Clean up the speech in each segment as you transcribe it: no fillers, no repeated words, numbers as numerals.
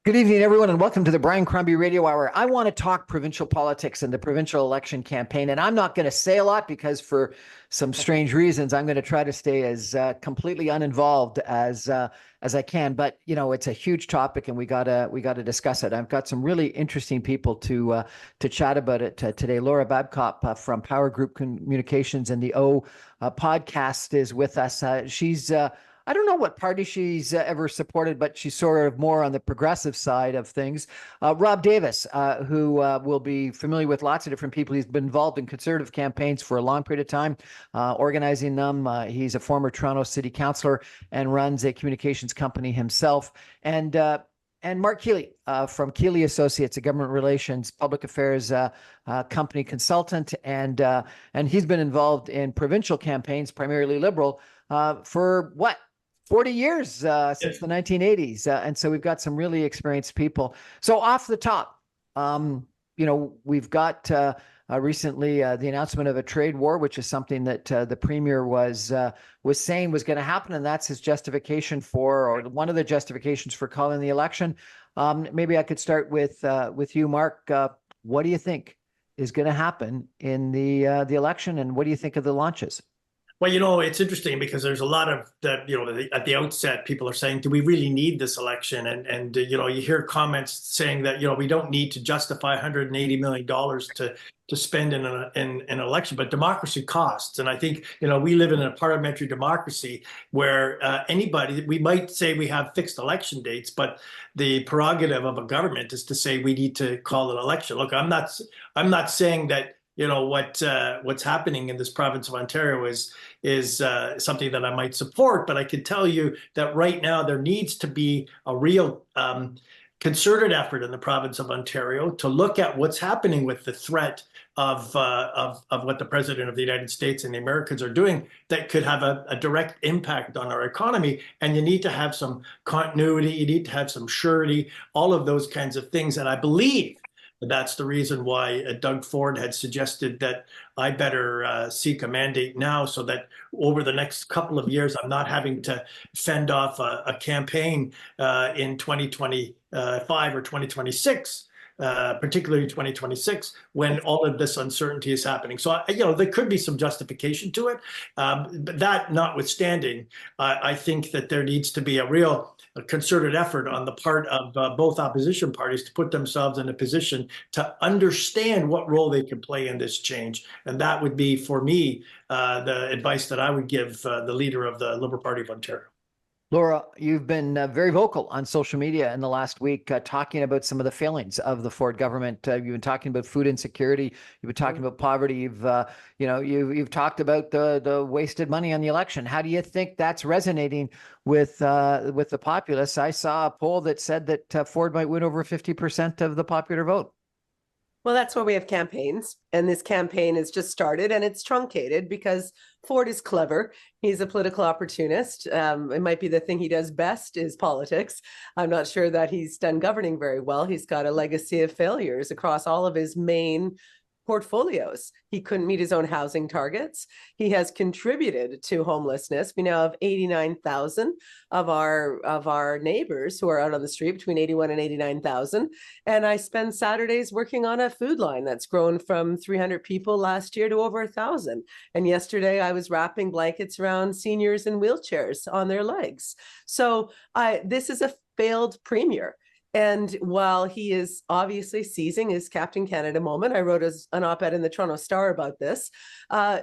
Good evening, everyone, and welcome to the Brian Crombie Radio Hour. I want to talk provincial politics and the provincial election campaign, and I'm not going to say a lot because, for some strange reasons, I'm going to try to stay as completely uninvolved as I can. But it's a huge topic, and we gotta discuss it. I've got some really interesting people to chat about it today. Laura Babcock from Power Group Communications and the O podcast is with us. She's I don't know what party she's ever supported, but she's sort of more on the progressive side of things. Rob Davis, who will be familiar with lots of different people. He's been involved in conservative campaigns for a long period of time, organizing them. He's a former Toronto city councillor and runs a communications company himself. And Mark Keeley from Keeley Associates, a government relations, public affairs company consultant, and he's been involved in provincial campaigns, primarily Liberal, for what? 40 years since the 1980s. And so we've got some really experienced people. So off the top, we've got recently the announcement of a trade war, which is something that the premier was saying was going to happen. And that's his justification for, or one of the justifications for calling the election. Maybe I could start with you, Mark. What do you think is going to happen in the election? And what do you think of the launches? Well, it's interesting because there's a lot of that, at the outset, people are saying, do we really need this election? And you hear comments saying that, we don't need to justify $180 million to spend in an election, but democracy costs. And I think, we live in a parliamentary democracy where we might say we have fixed election dates, but the prerogative of a government is to say we need to call an election. Look, I'm not saying that what's happening in this province of Ontario is something that I might support, but I can tell you that right now there needs to be a real concerted effort in the province of Ontario to look at what's happening with the threat of what the President of the United States and the Americans are doing that could have a direct impact on our economy. And you need to have some continuity, you need to have some surety, all of those kinds of things. And I believe that's the reason why Doug Ford had suggested that I better seek a mandate now so that over the next couple of years, I'm not having to fend off a campaign in 2025 or 2026. Particularly 2026, when all of this uncertainty is happening. So, there could be some justification to it. But that notwithstanding, I think that there needs to be a real concerted effort on the part of both opposition parties to put themselves in a position to understand what role they can play in this change. And that would be, for me, the advice that I would give the leader of the Liberal Party of Ontario. Laura, you've been very vocal on social media in the last week, talking about some of the failings of the Ford government. You've been talking about food insecurity. You've been talking about poverty. You've talked about the wasted money on the election. How do you think that's resonating with the populace? I saw a poll that said that Ford might win over 50% of the popular vote. Well, that's why we have campaigns. And this campaign has just started and it's truncated because Ford is clever. He's a political opportunist. It might be the thing he does best is politics. I'm not sure that he's done governing very well. He's got a legacy of failures across all of his main portfolios. He couldn't meet his own housing targets. He has contributed to homelessness. We now have 89,000 of our neighbors who are out on the street, between 81 and 89,000. And I spend Saturdays working on a food line that's grown from 300 people last year to over 1,000. And yesterday I was wrapping blankets around seniors in wheelchairs on their legs. So this is a failed premier. And while he is obviously seizing his Captain Canada moment, I wrote an op-ed in the Toronto Star about this,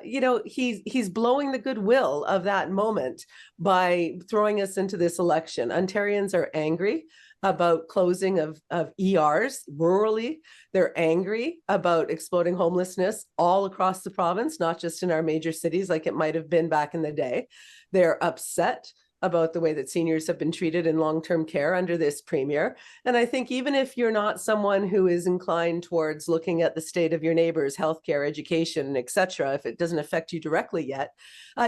he's blowing the goodwill of that moment by throwing us into this election. Ontarians are angry about closing of ERs rurally. They're angry about exploding homelessness all across the province, not just in our major cities like it might have been back in the day. They're upset about the way that seniors have been treated in long-term care under this premier. And I think even if you're not someone who is inclined towards looking at the state of your neighbors, healthcare, education, et cetera, if it doesn't affect you directly yet,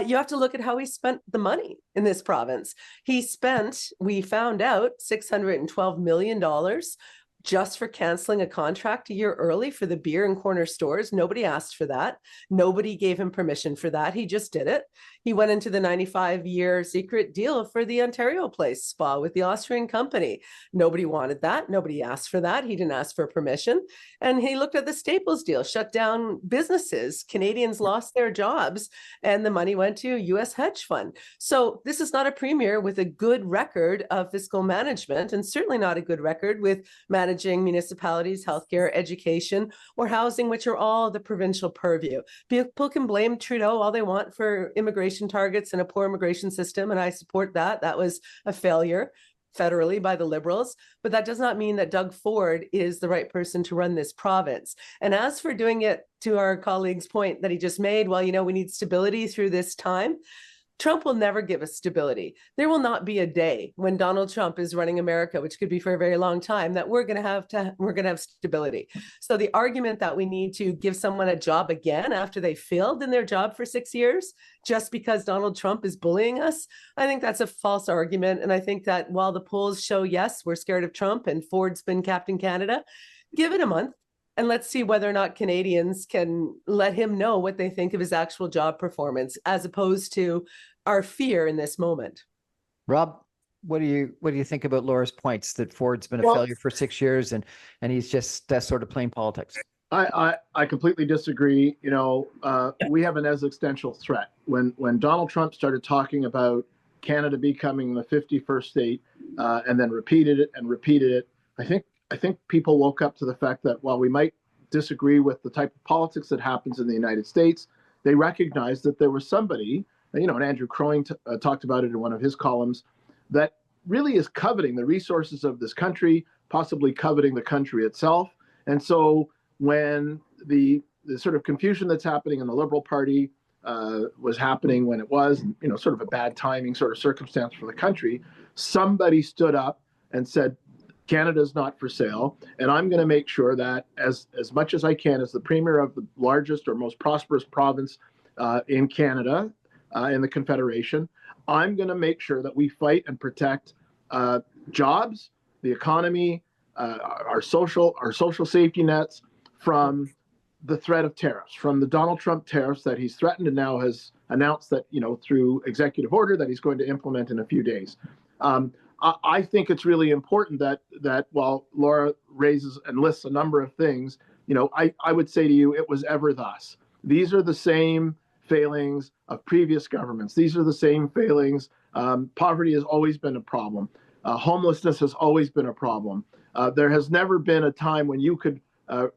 you have to look at how he spent the money in this province. He spent, we found out, $612 million just for canceling a contract a year early for the beer and corner stores. Nobody asked for that. Nobody gave him permission for that. He just did it. He went into the 95-year secret deal for the Ontario Place spa with the Austrian company. Nobody wanted that. Nobody asked for that. He didn't ask for permission. And he looked at the Staples deal, shut down businesses. Canadians lost their jobs, and the money went to US hedge fund. So this is not a premier with a good record of fiscal management, and certainly not a good record with managing municipalities, healthcare, education, or housing, which are all the provincial purview. People can blame Trudeau all they want for immigration targets and a poor immigration system, and I support that. That was a failure federally by the Liberals, but that does not mean that Doug Ford is the right person to run this province. And as for doing it, to our colleague's point that he just made, well, we need stability through this time. Trump will never give us stability. There will not be a day when Donald Trump is running America, which could be for a very long time, that we're going to have stability. So the argument that we need to give someone a job again after they failed in their job for 6 years, just because Donald Trump is bullying us, I think that's a false argument. And I think that while the polls show, yes, we're scared of Trump and Ford's been Captain Canada, give it a month. And let's see whether or not Canadians can let him know what they think of his actual job performance, as opposed to our fear in this moment. Rob, what do you think about Laura's points that Ford's been a failure for 6 years and he's just sort of playing politics? I completely disagree. We have an existential threat. When Donald Trump started talking about Canada becoming the 51st state and then repeated it, I think people woke up to the fact that while we might disagree with the type of politics that happens in the United States, they recognized that there was somebody, and Andrew Crombie talked about it in one of his columns, that really is coveting the resources of this country, possibly coveting the country itself. And so when the sort of confusion that's happening in the Liberal Party was happening when it was, sort of a bad timing sort of circumstance for the country, somebody stood up and said, Canada's not for sale, and I'm going to make sure that as much as I can, as the premier of the largest or most prosperous province in Canada, in the Confederation, I'm going to make sure that we fight and protect jobs, the economy, our social safety nets from the threat of tariffs, from the Donald Trump tariffs that he's threatened and now has announced that, through executive order that he's going to implement in a few days. I think it's really important that while Laura raises and lists a number of things, I would say to you, it was ever thus. These are the same failings of previous governments. These are the same failings. Poverty has always been a problem. Homelessness has always been a problem. There has never been a time when you could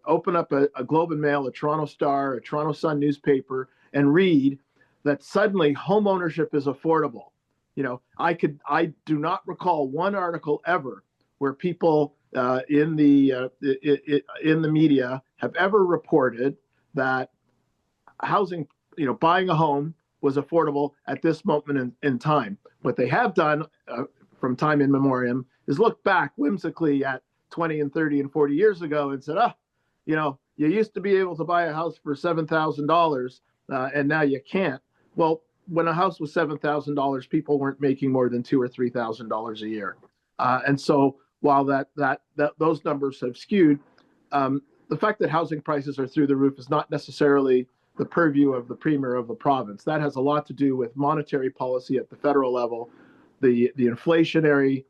open up a Globe and Mail, a Toronto Star, a Toronto Sun newspaper, and read that suddenly home ownership is affordable. I do not recall one article ever where people in the media have ever reported that housing, buying a home was affordable at this moment in time. What they have done from time in memoriam is look back whimsically at 20 and 30 and 40 years ago and said, you used to be able to buy a house for $7,000 and now you can't. Well, when a house was $7,000, people weren't making more than $2,000 or $3,000 a year. And so while those numbers have skewed, the fact that housing prices are through the roof is not necessarily the purview of the premier of the province. That has a lot to do with monetary policy at the federal level, the inflationary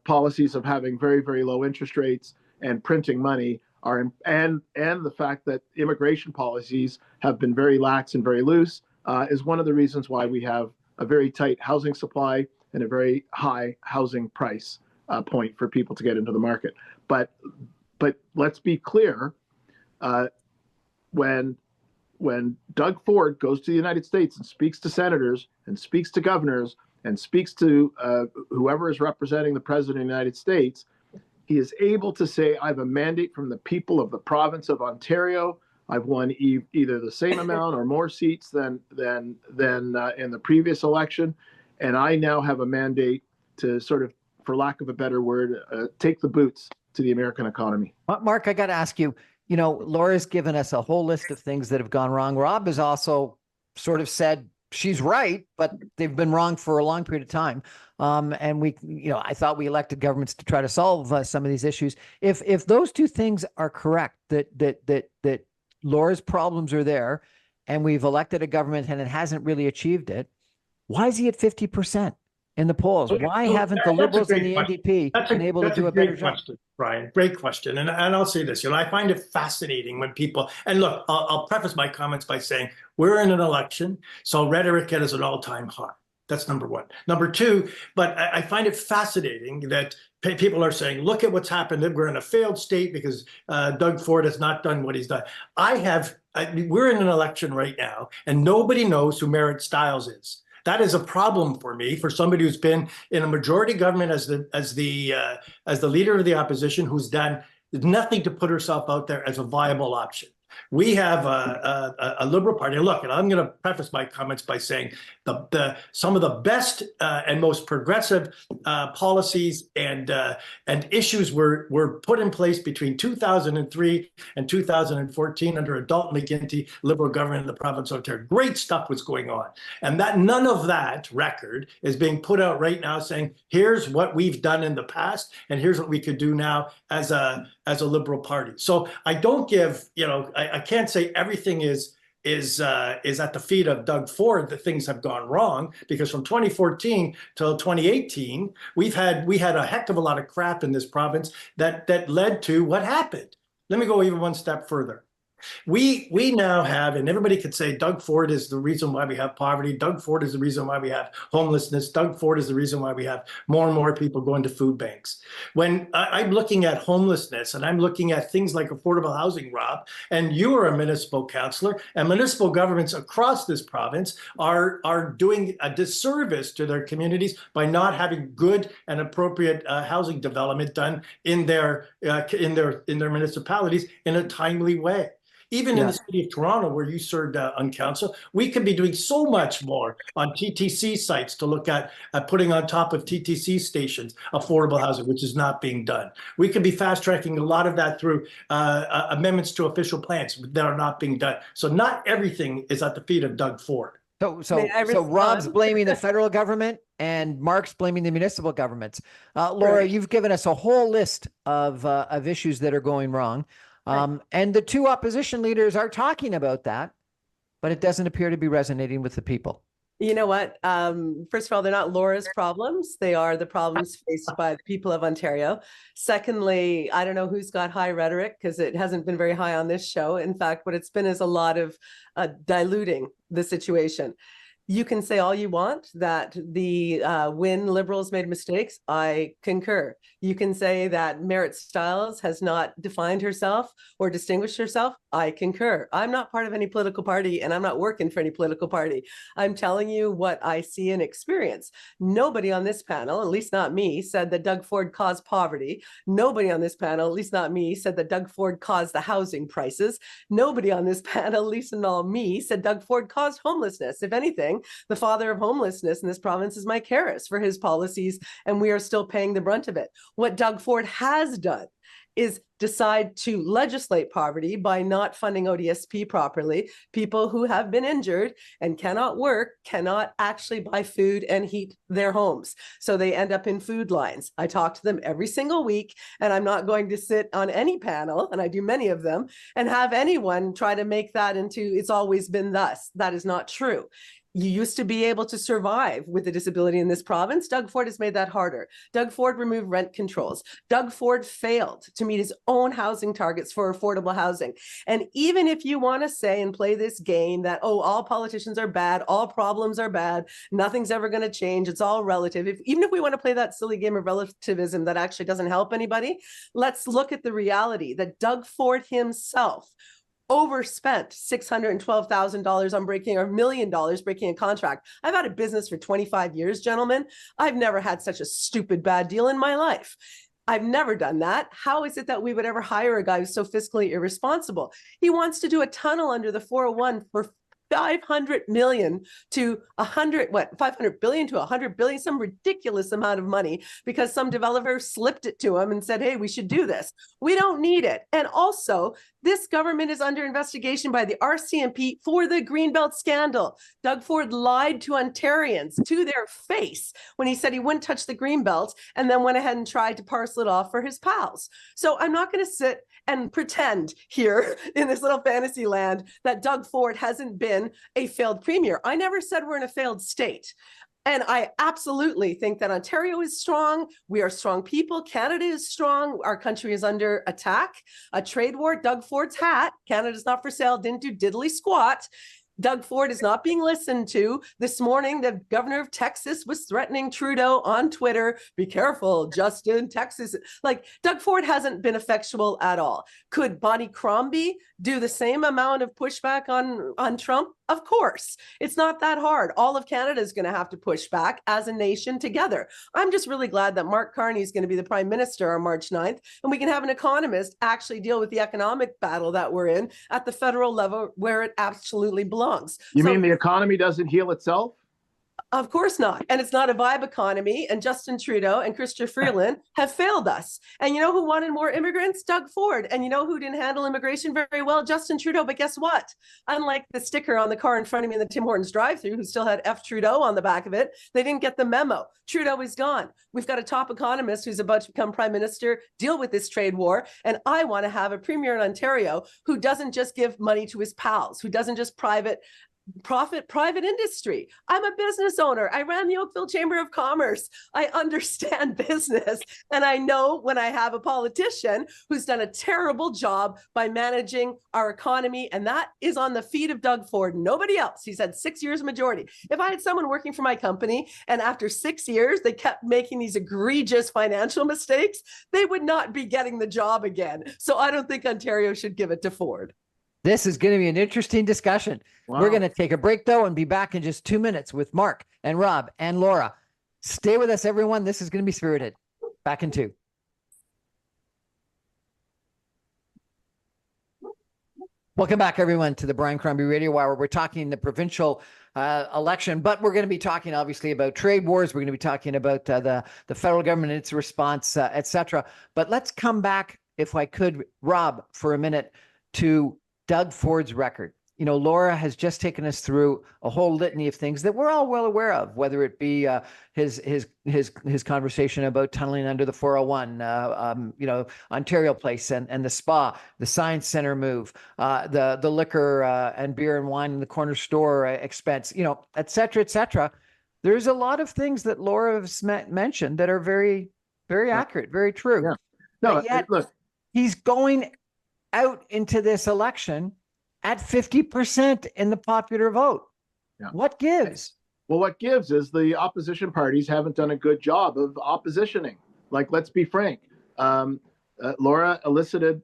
policies of having very, very low interest rates and printing money and the fact that immigration policies have been very lax and very loose is one of the reasons why we have a very tight housing supply and a very high housing price point for people to get into the market. But let's be clear, when Doug Ford goes to the United States and speaks to senators and speaks to governors and speaks to whoever is representing the president of the United States, he is able to say, I have a mandate from the people of the province of Ontario. I've won either the same amount or more seats than in the previous election. And I now have a mandate to sort of, for lack of a better word, take the boots to the American economy. Mark, I got to ask you, Laura's given us a whole list of things that have gone wrong. Rob has also sort of said she's right, but they've been wrong for a long period of time. And I thought we elected governments to try to solve some of these issues. If those two things are correct, that Laura's problems are there, and we've elected a government and it hasn't really achieved it, why is he at 50% in the polls? Why haven't the Liberals and the NDP been able to do a better job? Brian, great question. And I'll say this, I find it fascinating when people, and look, I'll preface my comments by saying we're in an election, so rhetoric is an all-time high. That's number one. Number two, but I find it fascinating that people are saying, look at what's happened. We're in a failed state because Doug Ford has not done what he's done. We're in an election right now, and nobody knows who Merritt Stiles is. That is a problem for me, for somebody who's been in a majority government as the leader of the opposition, who's done nothing to put herself out there as a viable option. We have a Liberal Party. Look, and I'm going to preface my comments by saying some of the best and most progressive policies and issues were put in place between 2003 and 2014 under a Dalton McGuinty Liberal government in the province of Ontario. Great stuff was going on, and that none of that record is being put out right now, saying here's what we've done in the past and here's what we could do now as a Liberal Party. So I don't give, I can't say everything is at the feet of Doug Ford that things have gone wrong, because from 2014 till 2018, we had a heck of a lot of crap in this province that led to what happened. Let me go even one step further. We now have, and everybody could say Doug Ford is the reason why we have poverty. Doug Ford is the reason why we have homelessness. Doug Ford is the reason why we have more and more people going to food banks. When I'm looking at homelessness and I'm looking at things like affordable housing, Rob, and you are a municipal councillor, and municipal governments across this province are doing a disservice to their communities by not having good and appropriate housing development done in their municipalities in a timely way. Even in the city of Toronto, where you served on council, we could be doing so much more on TTC sites to look at putting on top of TTC stations affordable housing, which is not being done. We could be fast tracking a lot of that through amendments to official plans that are not being done. So not everything is at the feet of Doug Ford. So Rob's blaming the federal government and Mark's blaming the municipal governments. Laura, you've given us a whole list of issues that are going wrong. And the two opposition leaders are talking about that, but it doesn't appear to be resonating with the people. You know what? First of all, they're not Laura's problems. They are the problems faced by the people of Ontario. Secondly, I don't know who's got high rhetoric, because it hasn't been very high on this show. In fact, what it's been is a lot of diluting the situation. You can say all you want that the when Liberals made mistakes. I concur. You can say that Merritt Stiles has not defined herself or distinguished herself. I concur. I'm not part of any political party, and I'm not working for any political party. I'm telling you what I see and experience. Nobody on this panel, at least not me, said that Doug Ford caused poverty. Nobody on this panel, at least not me, said that Doug Ford caused the housing prices. Nobody on this panel, at least not me, said Doug Ford caused homelessness. If anything, the father of homelessness in this province is Mike Harris for his policies, and we are still paying the brunt of it. What Doug Ford has done is decide to legislate poverty by not funding ODSP properly. People who have been injured and cannot work cannot actually buy food and heat their homes. So they end up in food lines. I talk to them every single week, and I'm not going to sit on any panel, and I do many of them, and have anyone try to make that into it's always been thus. That is not true. You used to be able to survive with a disability in this province. Doug Ford has made that harder. Doug Ford removed rent controls. Doug Ford failed to meet his own housing targets for affordable housing. And even if you want to say and play this game that, oh, all politicians are bad, all problems are bad, nothing's ever going to change, it's all relative. Even if we want to play that silly game of relativism that actually doesn't help anybody, let's look at the reality that Doug Ford himself overspent $612,000 on breaking, or $1 million breaking a contract. I've had a business for 25 years, gentlemen. I've never had such a stupid bad deal in my life. I've never done that. How is it that we would ever hire a guy who's so fiscally irresponsible? He wants to do a tunnel under the 401 for 500 million to 100, 500 billion to 100 billion, some ridiculous amount of money because some developer slipped it to him and said, hey, we should do this. We don't need it. And also, this government is under investigation by the RCMP for the Greenbelt scandal. Doug Ford lied to Ontarians to their face when he said he wouldn't touch the Greenbelt and then went ahead and tried to parcel it off for his pals. So I'm not going to sit and pretend here in this little fantasy land that Doug Ford hasn't been a failed premier. I never said we're in a failed state. And I absolutely think that Ontario is strong. We are strong people. Canada is strong. Our country is under attack. A trade war, Doug Ford's hat, Canada's not for sale, didn't do diddly squat. Doug Ford is not being listened to. This morning, the governor of Texas was threatening Trudeau on Twitter. Be careful, Justin, Texas. Like, Doug Ford hasn't been effectual at all. Could Bonnie Crombie do the same amount of pushback on Trump? Of course. It's not that hard. All of Canada is going to have to push back as a nation together. I'm just really glad that Mark Carney is going to be the prime minister on March 9th, and we can have an economist actually deal with the economic battle that we're in at the federal level where it absolutely belongs. You mean the economy doesn't heal itself? Of course not. And it's not a vibe economy. And Justin Trudeau and Chrystia Freeland have failed us. And you know who wanted more immigrants? Doug Ford. And you know who didn't handle immigration very well? Justin Trudeau. But guess what? Unlike the sticker on the car in front of me in the Tim Hortons drive-thru, who still had F Trudeau on the back of it, they didn't get the memo. Trudeau is gone. We've got a top economist who's about to become prime minister, deal with this trade war. And I want to have a premier in Ontario who doesn't just give money to his pals, who doesn't just private industry. I'm a business owner. I ran the Oakville Chamber of Commerce. I understand business. And I know when I have a politician who's done a terrible job by managing our economy, and that is on the feet of Doug Ford, nobody else. He's had 6 years majority. If I had someone working for my company and after 6 years, they kept making these egregious financial mistakes, they would not be getting the job again. So I don't think Ontario should give it to Ford. This is going to be an interesting discussion. Wow. We're going to take a break, though, and be back in just 2 minutes with Mark and Rob and Laura. Stay with us, everyone. This is going to be spirited. Back in 2. Welcome back, everyone, to the Brian Crombie Radio Hour. We're talking the provincial election, but we're going to be talking, obviously, about trade wars. We're going to be talking about the federal government and its response, et cetera. But let's come back, if I could, Rob, for a minute, to Doug Ford's record. You know, Laura has just taken us through a whole litany of things that we're all well aware of, whether it be his conversation about tunneling under the 401, you know, Ontario Place and the spa, the Science Center move, the liquor and beer and wine in the corner store expense, you know, et cetera, et cetera. There's a lot of things that Laura has mentioned that are very, very accurate, very true. Yeah. No, yet, look, he's going out into this election at 50% in the popular vote. Yeah. What gives? Well, what gives is the opposition parties haven't done a good job of oppositioning. Like, let's be frank. Laura elicited,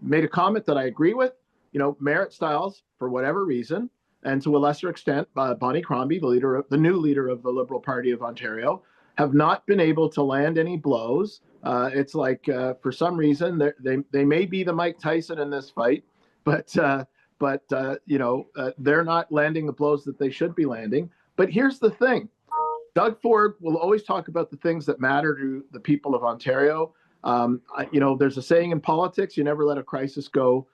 made a comment that I agree with. You know, Merit Styles, for whatever reason, and to a lesser extent, Bonnie Crombie, the new leader of the Liberal Party of Ontario, have not been able to land any blows. It's like, for some reason, they may be the Mike Tyson in this fight, but they're not landing the blows that they should be landing. But here's the thing. Doug Ford will always talk about the things that matter to the people of Ontario. There's a saying in politics, you never let a crisis go,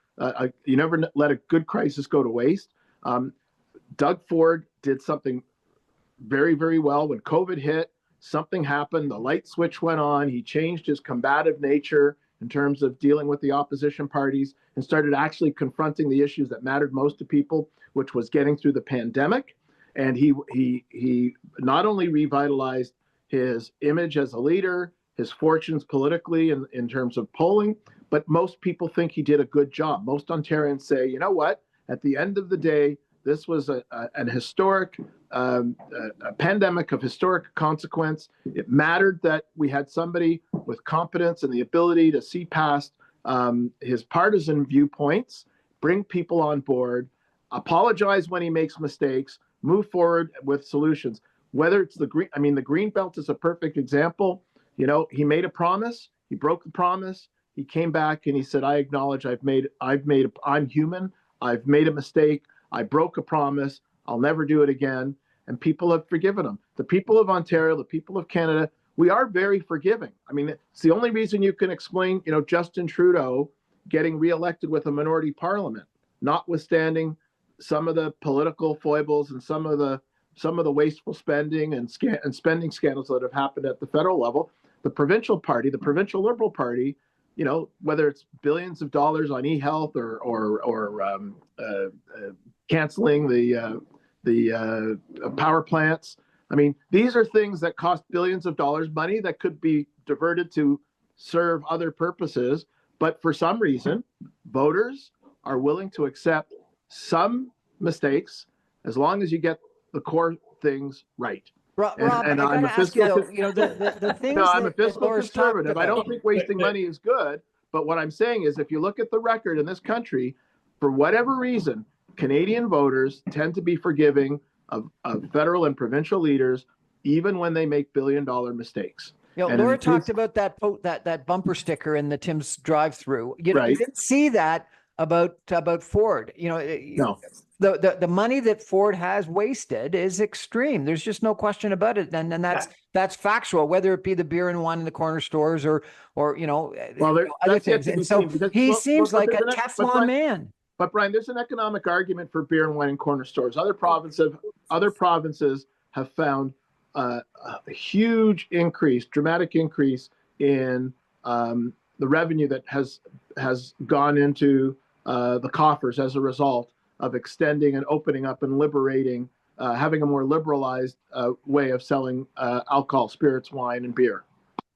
you never let a good crisis go to waste. Doug Ford did something very, very well when COVID hit. Something happened, the light switch went on, he changed his combative nature in terms of dealing with the opposition parties and started actually confronting the issues that mattered most to people, which was getting through the pandemic. And he not only revitalized his image as a leader, his fortunes politically in terms of polling, but most people think he did a good job. Most Ontarians say, you know what, at the end of the day, this was an historic a pandemic of historic consequence. It mattered that we had somebody with competence and the ability to see past his partisan viewpoints, bring people on board, apologize when he makes mistakes, move forward with solutions. Whether it's the green belt is a perfect example. You know, he made a promise, he broke the promise, he came back and he said, I acknowledge I'm human, I've made a mistake. I broke a promise. I'll never do it again. And people have forgiven him. The people of Ontario, the people of Canada, we are very forgiving. I mean, it's the only reason you can explain, Justin Trudeau getting reelected with a minority parliament, notwithstanding some of the political foibles and some of the wasteful spending and spending scandals that have happened at the federal level. The provincial party, the provincial Liberal Party, whether it's billions of dollars on e-health or canceling the power plants. I mean, these are things that cost billions of dollars, money that could be diverted to serve other purposes. But for some reason, voters are willing to accept some mistakes as long as you get the core things right. Rob, and I'm a fiscal, the things no, I'm a that fiscal Laura's conservative. I about. don't think wasting money is good. But what I'm saying is, if you look at the record in this country, for whatever reason, Canadian voters tend to be forgiving of federal and provincial leaders, even when they make billion-dollar mistakes. Laura talked about that bumper sticker in the Tim's drive-through. You didn't see that about Ford. No. The money that Ford has wasted is extreme. There's just no question about it, and that's factual. Whether it be the beer and wine in the corner stores or other things. And so he seems like a Teflon man. But Brian, there's an economic argument for beer and wine in corner stores. Other provinces have found a huge increase, dramatic increase in the revenue that has gone into the coffers as a result of extending and opening up and liberating, having a more liberalized way of selling alcohol, spirits, wine, and beer.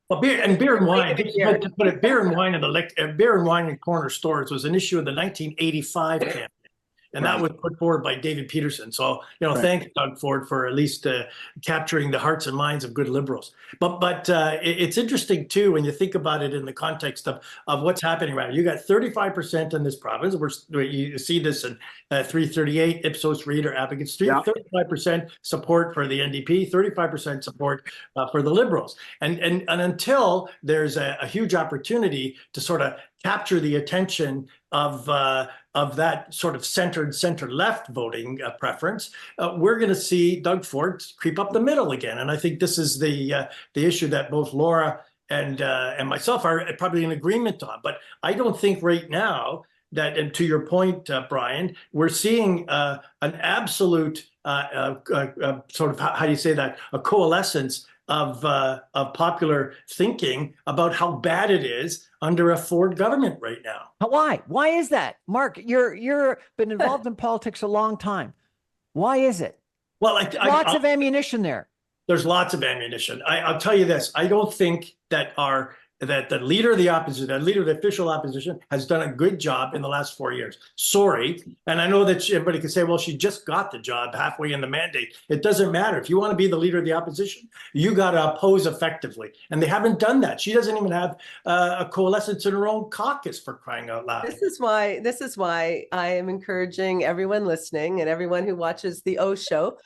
Well, beer and wine, but beer and wine in corner stores was an issue of the 1985 campaign. And that was put forward by David Peterson. So, thanks, Doug Ford, for at least capturing the hearts and minds of good Liberals. But it's interesting, too, when you think about it in the context of what's happening right now. You got 35% in this province. You see this in 338 Ipsos Reader Advocate Street, 35% support for the NDP, 35% support for the Liberals. And until there's a huge opportunity to sort of capture the attention of that sort of center-left voting preference, we're going to see Doug Ford creep up the middle again. And I think this is the issue that both Laura and myself are probably in agreement on. But I don't think right now that, and to your point, Brian, we're seeing an absolute sort of, how do you say that, a coalescence of popular thinking about how bad it is under a Ford government right now. Why? Why is that? Mark, you're been involved in politics a long time. Why is it? Well, lots of ammunition there. There's lots of ammunition. I'll tell you this. I don't think that the leader of the opposition, the leader of the official opposition, has done a good job in the last 4 years. Sorry. And I know that everybody can say, well, she just got the job halfway in the mandate. It doesn't matter. If you want to be the leader of the opposition, you got to oppose effectively. And they haven't done that. She doesn't even have a coalescence in her own caucus, for crying out loud. This is why I am encouraging everyone listening and everyone who watches the O Show,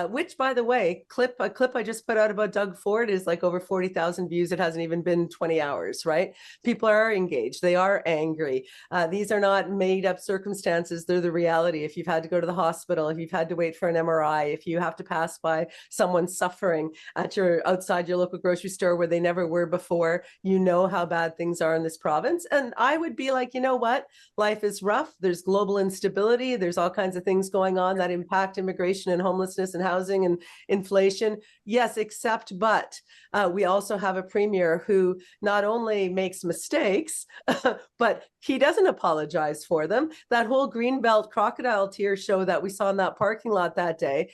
which, by the way, a clip I just put out about Doug Ford is like over 40,000 views. It hasn't even been 20 hours, right? People are engaged. They are angry. These are not made up circumstances. They're the reality. If you've had to go to the hospital, if you've had to wait for an MRI, if you have to pass by someone suffering outside your local grocery store where they never were before, you know how bad things are in this province. And I would be like, you know what? Life is rough. There's global instability. There's all kinds of things going on that impact immigration and homelessness and housing and inflation. Yes, but we also have a premier who not only makes mistakes, but he doesn't apologize for them. That whole Greenbelt crocodile tear show that we saw in that parking lot that day,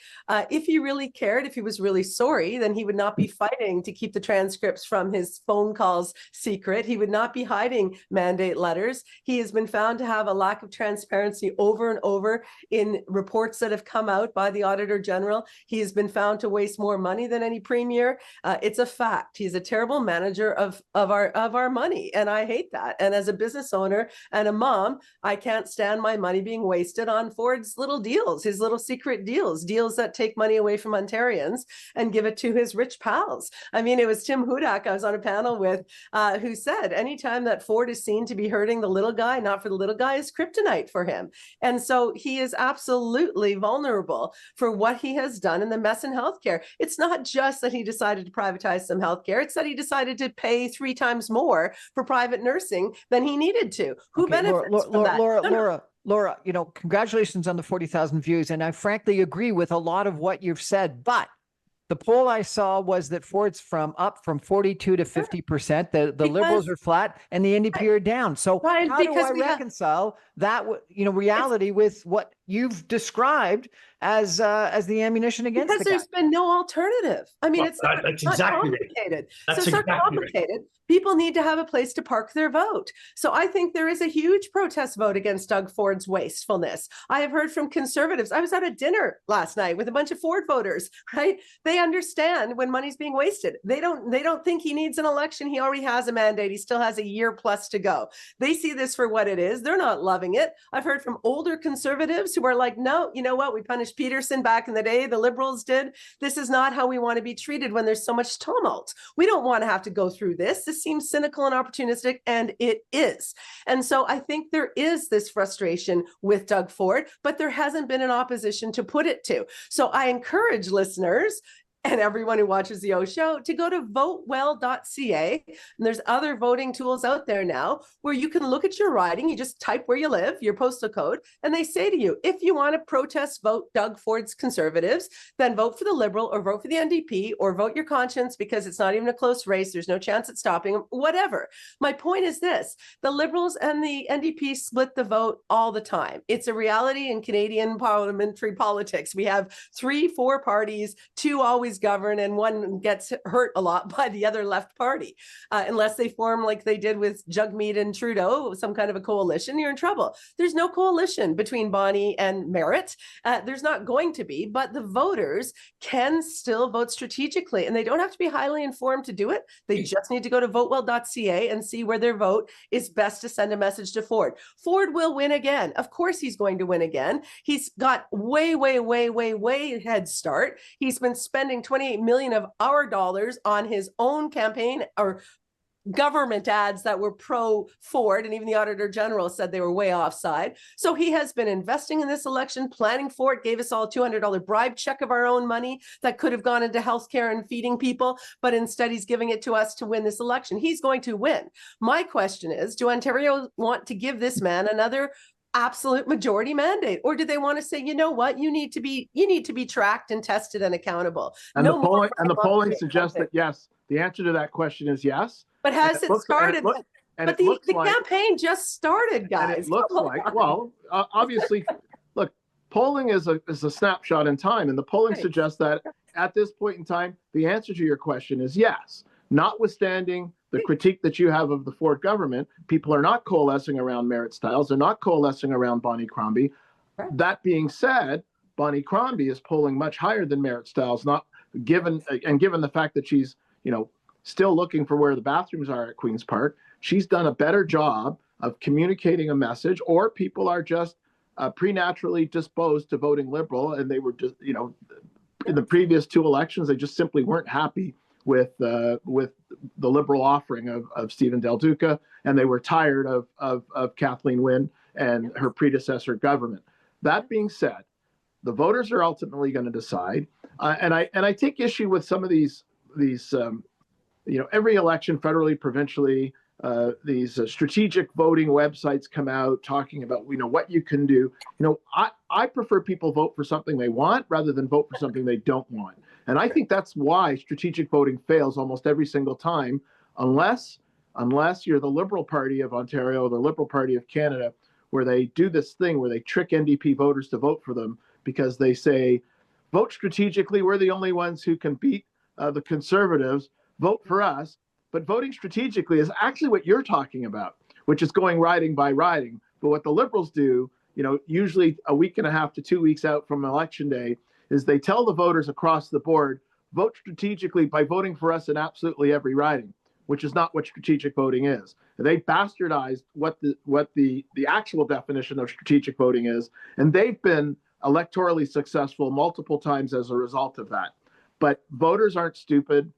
if he really cared, if he was really sorry, then he would not be fighting to keep the transcripts from his phone calls secret. He would not be hiding mandate letters. He has been found to have a lack of transparency over and over in reports that have come out by the Auditor General general. He has been found to waste more money than any premier. It's a fact. He's a terrible manager of our money, and I hate that. And as a business owner and a mom, I can't stand my money being wasted on Ford's little deals, his little secret deals that take money away from Ontarians and give it to his rich pals. I mean, it was Tim Hudak I was on a panel with who said anytime that Ford is seen to be hurting the little guy, not for the little guy, is kryptonite for him. And so he is absolutely vulnerable for what he has done in the mess in healthcare. It's not just that he decided to privatize some healthcare, it's that he decided to pay 3 times more for private nursing than he needed to. Who benefits from that? Laura, congratulations on the 40,000 views. And I frankly agree with a lot of what you've said, but the poll I saw was that Ford's up from 42 to 50%. The Liberals are flat and the NDP are down. So Brian, how do I reconcile that, reality with what you've described as the ammunition against because there's been no alternative. I mean, it's not exactly complicated. That's so it's exactly not complicated. Right. People need to have a place to park their vote. So I think there is a huge protest vote against Doug Ford's wastefulness. I have heard from conservatives. I was at a dinner last night with a bunch of Ford voters, right? They understand when money's being wasted. They don't think he needs an election. He already has a mandate. He still has a year plus to go. They see this for what it is. They're not loving it. I've heard from older conservatives who are like, no, you know what? We punished Peterson back in the day. The Liberals did. This is not how we want to be treated when there's so much tumult. We don't want to have to go through this. This seems cynical and opportunistic, and it is. And so I think there is this frustration with Doug Ford, but there hasn't been an opposition to put it to. So I encourage listeners and everyone who watches the O Show to go to votewell.ca. And there's other voting tools out there now where you can look at your riding. You just type where you live, your postal code, and they say to you, if you want to protest vote Doug Ford's Conservatives, then vote for the Liberal or vote for the NDP or vote your conscience because it's not even a close race. There's no chance at stopping them, whatever. My point is this, the Liberals and the NDP split the vote all the time. It's a reality in Canadian parliamentary politics. We have 3-4 parties, 2 always govern, and one gets hurt a lot by the other left party. Unless they form like they did with Jagmeet and Trudeau, some kind of a coalition, you're in trouble. There's no coalition between Bonnie and Merritt. There's not going to be, but the voters can still vote strategically, and they don't have to be highly informed to do it. They just need to go to votewell.ca and see where their vote is best to send a message to Ford. Ford will win again. Of course he's going to win again. He's got way head start. He's been spending 28 million of our dollars on his own campaign or government ads that were pro Ford, and even the Auditor General said they were way offside. So he has been investing in this election, planning for it, gave us all a $200 bribe check of our own money that could have gone into healthcare and feeding people, but instead he's giving it to us to win this election. He's going to win. My question is, do Ontario want to give this man another absolute majority mandate, or do they want to say, you know what, you need to be tracked and tested and accountable? And the polling suggests that yes, the answer to that question is yes. But has it started? But the campaign just started, guys. And it looks like, well, obviously, look, polling is a snapshot in time, and the polling suggests that at this point in time, the answer to your question is yes. Notwithstanding the critique that you have of the Ford government, people are not coalescing around Merritt Stiles. They're not coalescing around Bonnie Crombie. Right. That being said, Bonnie Crombie is polling much higher than Merritt Stiles, given the fact that she's, still looking for where the bathrooms are at Queen's Park. She's done a better job of communicating a message, or people are just preternaturally disposed to voting Liberal, and they were just, in the previous 2 elections, they just simply weren't happy with the Liberal offering of Stephen Del Duca, and they were tired of Kathleen Wynne and her predecessor government. That being said, the voters are ultimately going to decide, and I take issue with some of these every election, federally, provincially, these strategic voting websites come out talking about what you can do. I prefer people vote for something they want rather than vote for something they don't want. And I think that's why strategic voting fails almost every single time, unless you're the Liberal Party of Ontario, the Liberal Party of Canada, where they do this thing where they trick NDP voters to vote for them because they say, vote strategically, we're the only ones who can beat the Conservatives, vote for us. But voting strategically is actually what you're talking about, which is going riding by riding. But what the Liberals do, usually a week and a half to 2 weeks out from Election Day, is they tell the voters across the board, vote strategically by voting for us in absolutely every riding, which is not what strategic voting is. They bastardized what the actual definition of strategic voting is, and they've been electorally successful multiple times as a result of that. But voters aren't stupid.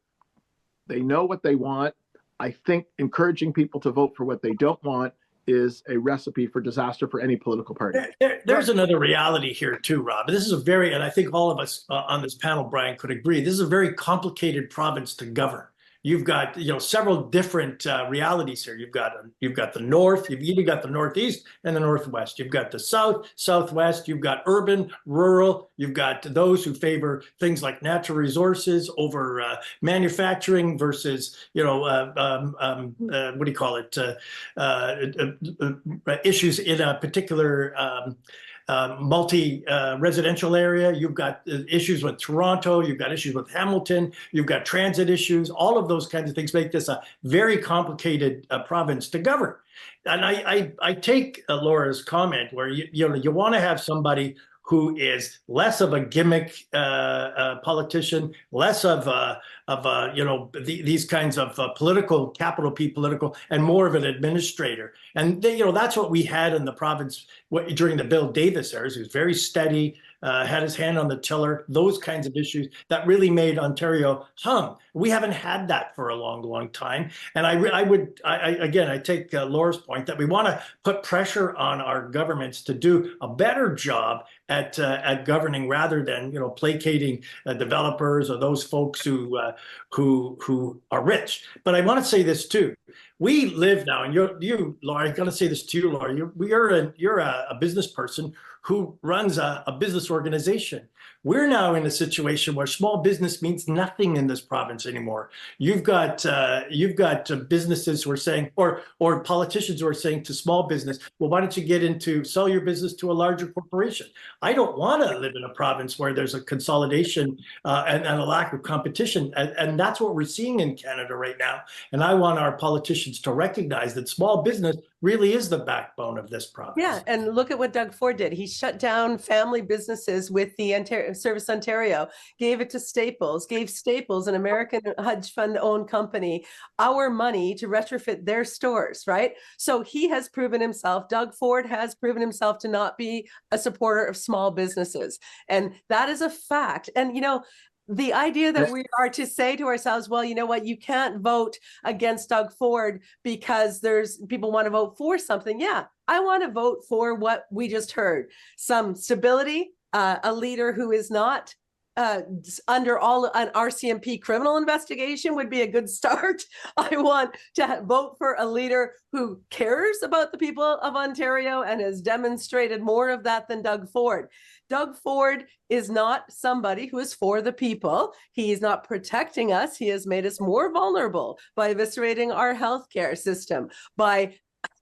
They know what they want. I think encouraging people to vote for what they don't want is a recipe for disaster for any political party. There's another reality here too, Rob. This is and I think all of us on this panel, Brian, could agree, this is a very complicated province to govern. You've got, several different realities here. You've got the north, you've even got the northeast and the northwest. You've got the south, southwest. You've got urban, rural. You've got those who favor things like natural resources over manufacturing versus, what do you call it? Issues in a particular multi-residential area. You've got issues with Toronto. You've got issues with Hamilton. You've got transit issues. All of those kinds of things make this a very complicated province to govern. And I take Laura's comment where you want to have somebody who is less of a gimmick politician, less of these kinds of political, capital P political, and more of an administrator. And that's what we had in the province during the Bill Davis era. He was very steady, had his hand on the tiller, those kinds of issues that really made Ontario hum. We haven't had that for a long, long time. And I take Laura's point that we want to put pressure on our governments to do a better job at governing rather than placating developers or those folks who are rich. But I want to say this too. We live now, and you, Laura, I'm going to say this to you, Laura. You're a business person who runs a business organization. We're now in a situation where small business means nothing in this province anymore. You've got businesses who are saying, or politicians who are saying to small business, well, why don't you sell your business to a larger corporation? I don't want to live in a province where there's a consolidation and a lack of competition. And that's what we're seeing in Canada right now. And I want our politicians to recognize that small business really is the backbone of this province. Yeah, and look at what Doug Ford did. He shut down family businesses with the Service Ontario, gave it to Staples, gave Staples, an American hedge fund-owned company, our money to retrofit their stores, right? So he has proven himself, Doug Ford has proven himself to not be a supporter of small businesses. And that is a fact. And, the idea that we are to say to ourselves, well, you know what, you can't vote against Doug Ford because people want to vote for something. Yeah, I want to vote for what we just heard. Some stability, a leader who is not under an RCMP criminal investigation would be a good start. I want to vote for a leader who cares about the people of Ontario and has demonstrated more of that than Doug Ford. Doug Ford is not somebody who is for the people. He is not protecting us. He has made us more vulnerable by eviscerating our healthcare system, by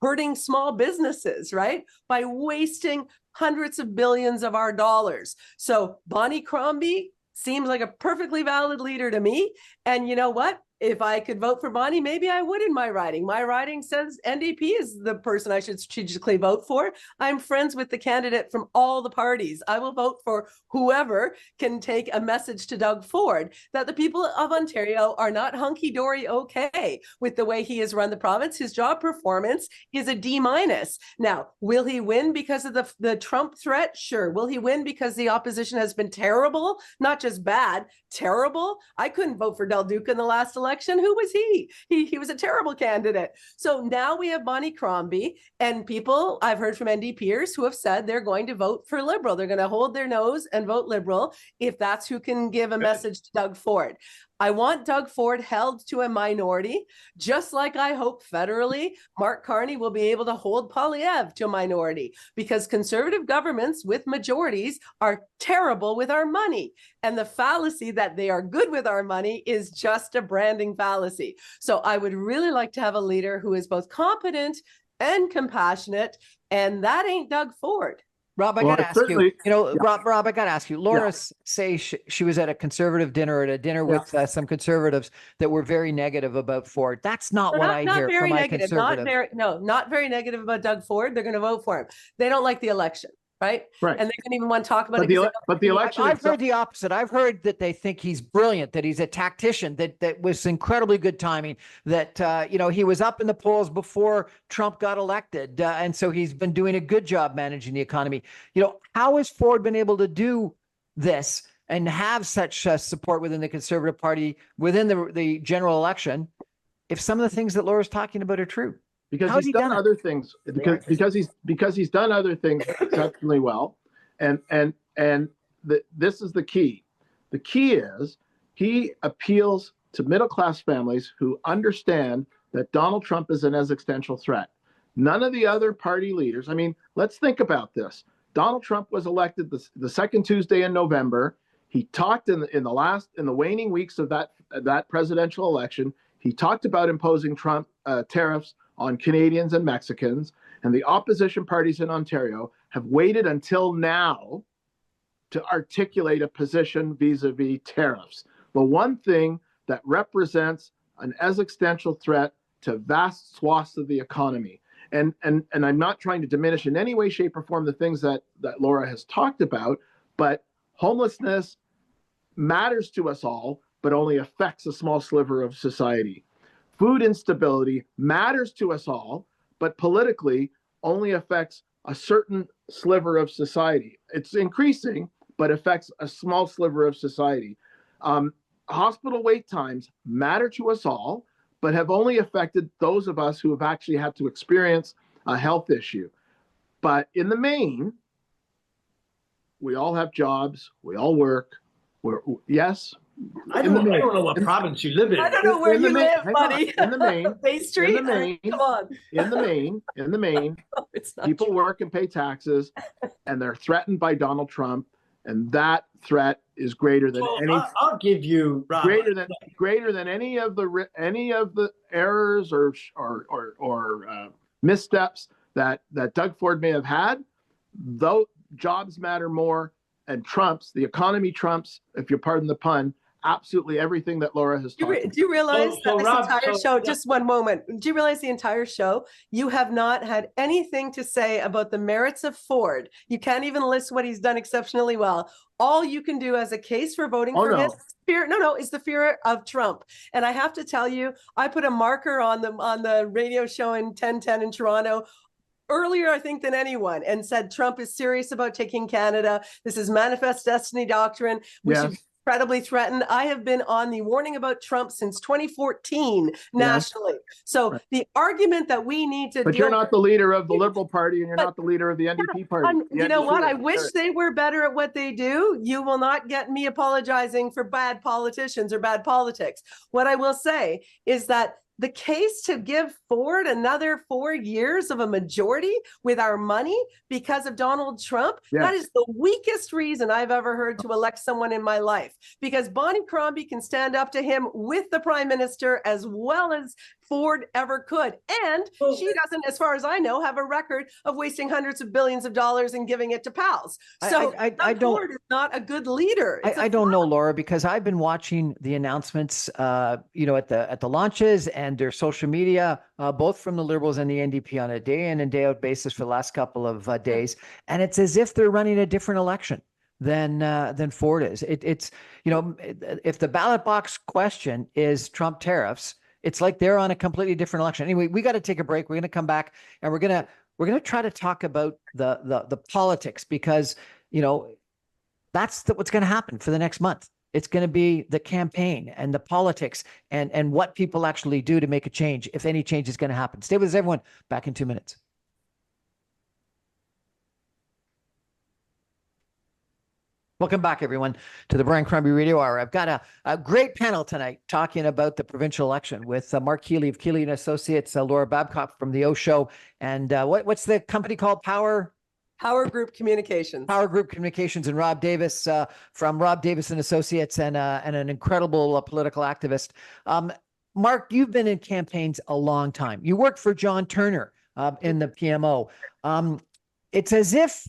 hurting small businesses, right? By wasting hundreds of billions of our dollars. So Bonnie Crombie seems like a perfectly valid leader to me. And you know what? If I could vote for Bonnie, maybe I would in my riding. My riding says NDP is the person I should strategically vote for. I'm friends with the candidate from all the parties. I will vote for whoever can take a message to Doug Ford that the people of Ontario are not hunky-dory okay with the way he has run the province. His job performance is a D-. Now, will he win because of the Trump threat? Sure. Will he win because the opposition has been terrible? Not just bad, terrible. I couldn't vote for Del Duca in the last election. Who was he? He was a terrible candidate. So now we have Bonnie Crombie, and people I've heard from NDPers who have said they're going to vote for Liberal. They're going to hold their nose and vote Liberal if that's who can give a message to Doug Ford. I want Doug Ford held to a minority, just like I hope federally Mark Carney will be able to hold Poilievre to a minority, because conservative governments with majorities are terrible with our money. And the fallacy that they are good with our money is just a branding fallacy. So I would really like to have a leader who is both competent and compassionate, and that ain't Doug Ford. Rob, I got to ask you, Rob, I got to ask you, Laura say she was at a conservative dinner, with some conservatives that were very negative about Ford. That's not what I hear from my conservatives. Not very negative about Doug Ford. They're going to vote for him. They don't like the election. right? Right. And they didn't even want to talk about But it. 'cause they but the election I've itself, heard the opposite. I've heard that they think he's brilliant, that he's a tactician, that was incredibly good timing, that, he was up in the polls before Trump got elected. And so he's been doing a good job managing the economy. How has Ford been able to do this and have such support within the Conservative Party, within the general election, if some of the things that Laura's talking about are true? because How's he's he done done it? other things, because he's done other things exceptionally well, and this is the key. The key is he appeals to middle class families who understand that Donald Trump is an existential threat. None of the other party leaders. I mean, let's think about this. Donald Trump was elected the second Tuesday in November. He talked in the waning weeks of that presidential election. He talked about imposing Trump tariffs on Canadians and Mexicans, and the opposition parties in Ontario have waited until now to articulate a position vis-a-vis tariffs. The one thing that represents an existential threat to vast swaths of the economy. And I'm not trying to diminish in any way, shape, or form the things that Laura has talked about, but homelessness matters to us all, but only affects a small sliver of society. Food instability matters to us all, but politically only affects a certain sliver of society. It's increasing, but affects a small sliver of society. Hospital wait times matter to us all, but have only affected those of us who have actually had to experience a health issue. But in the main, we all have jobs, we all work. Yes. I don't know what province you live in. I don't know where you live, buddy. In the main, Bay Street. Come on. in the main, No, it's not people true. work and pay taxes, and they're threatened by Donald Trump, and that threat is greater than I'll give you, Rob, greater than any of the errors or missteps that Doug Ford may have had. Though jobs matter more, and the economy trumps, if you pardon the pun, absolutely everything that Laura has talked about. Do you realize that this Rob, entire show, just one moment, do you realize the entire show, you have not had anything to say about the merits of Ford? You can't even list what he's done exceptionally well. All you can do as a case for voting for his fear, is the fear of Trump. And I have to tell you, I put a marker on the radio show in 1010 in Toronto earlier, I think, than anyone, and said Trump is serious about taking Canada. This is manifest destiny doctrine. We should be incredibly threatened. I have been on the warning about Trump since 2014 nationally. So the argument that we need to— But you're not the leader of the Liberal Party, and you're not the leader of the NDP Party. You know what? I wish they were better at what they do. You will not get me apologizing for bad politicians or bad politics. What I will say is that the case to give Ford another 4 years of a majority with our money because of Donald Trump, that is the weakest reason I've ever heard to elect someone in my life. Because Bonnie Crombie can stand up to him with the prime minister as well as Ford ever could. And she doesn't, as far as I know, have a record of wasting hundreds of billions of dollars and giving it to pals. So Ford is not a good leader. I don't know, Laura, because I've been watching the announcements, at the launches and their social media, both from the Liberals and the NDP on a day in and day out basis for the last couple of days. And it's as if they're running a different election than Ford is. It's if the ballot box question is Trump tariffs, it's like they're on a completely different election. Anyway, we got to take a break. We're going to come back and we're going to try to talk about the politics, because that's what's going to happen for the next month. It's going to be the campaign and the politics and what people actually do to make a change, if any change is going to happen. Stay with us, everyone. Back in 2 minutes. Welcome back, everyone, to the Brian Crombie Radio Hour. I've got a great panel tonight talking about the provincial election with Mark Keeley of Keeley & Associates, Laura Babcock from the O Show, and what's the company called? Power Group Communications. Power Group Communications, and Rob Davis from Rob Davis & Associates, and an incredible political activist. Mark, you've been in campaigns a long time. You worked for John Turner in the PMO. It's as if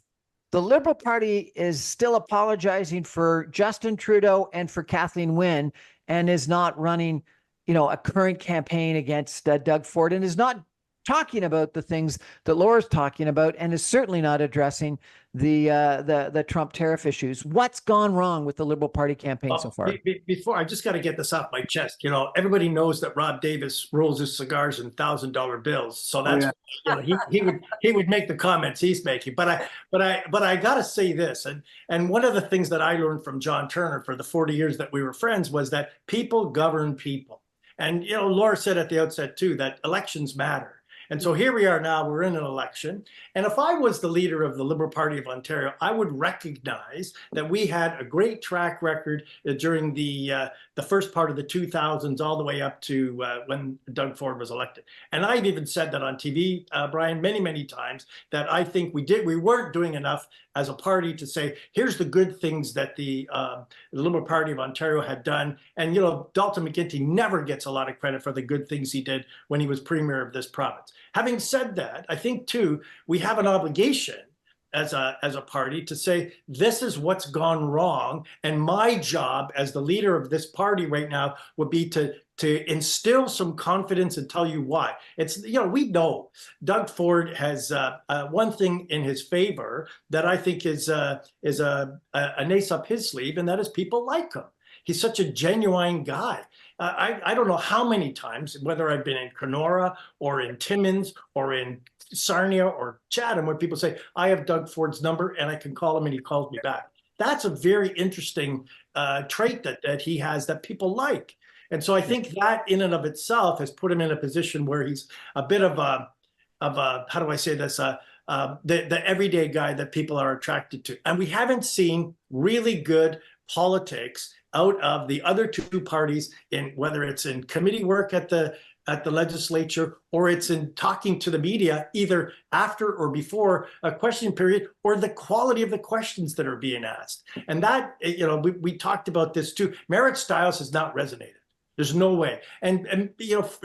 the Liberal Party is still apologizing for Justin Trudeau and for Kathleen Wynne, and is not running, a current campaign against Doug Ford, and is not talking about the things that Laura's talking about, and is certainly not addressing the Trump tariff issues. What's gone wrong with the Liberal Party campaign so far? Before, I just got to get this off my chest. Everybody knows that Rob Davis rolls his cigars in $1,000 bills, so that's he would make the comments he's making. But I got to say this, and one of the things that I learned from John Turner for the 40 years that we were friends was that people govern people. And Laura said at the outset too that elections matter. And so here we are now, we're in an election. And if I was the leader of the Liberal Party of Ontario, I would recognize that we had a great track record during the first part of the 2000s all the way up to when Doug Ford was elected. And I've even said that on TV, Brian, many, many times, that I think we weren't doing enough as a party to say, here's the good things that the Liberal Party of Ontario had done. And, Dalton McGuinty never gets a lot of credit for the good things he did when he was premier of this province. Having said that, I think, too, we have an obligation as a party to say, this is what's gone wrong. And my job as the leader of this party right now would be to instill some confidence and tell you why. It's, we know Doug Ford has one thing in his favor that I think is an ace up his sleeve, and that is people like him. He's such a genuine guy. I don't know how many times, whether I've been in Kenora or in Timmins or in Sarnia or Chatham, where people say, I have Doug Ford's number and I can call him and he calls me back. That's a very interesting trait that he has that people like. And so I think that in and of itself has put him in a position where he's a bit of a how do I say this, the everyday guy that people are attracted to. And we haven't seen really good politics out of the other two parties, in whether it's in committee work at the legislature, or it's in talking to the media either after or before a question period, or the quality of the questions that are being asked. And that, we talked about this too. Merit Styles has not resonated. There's no way. And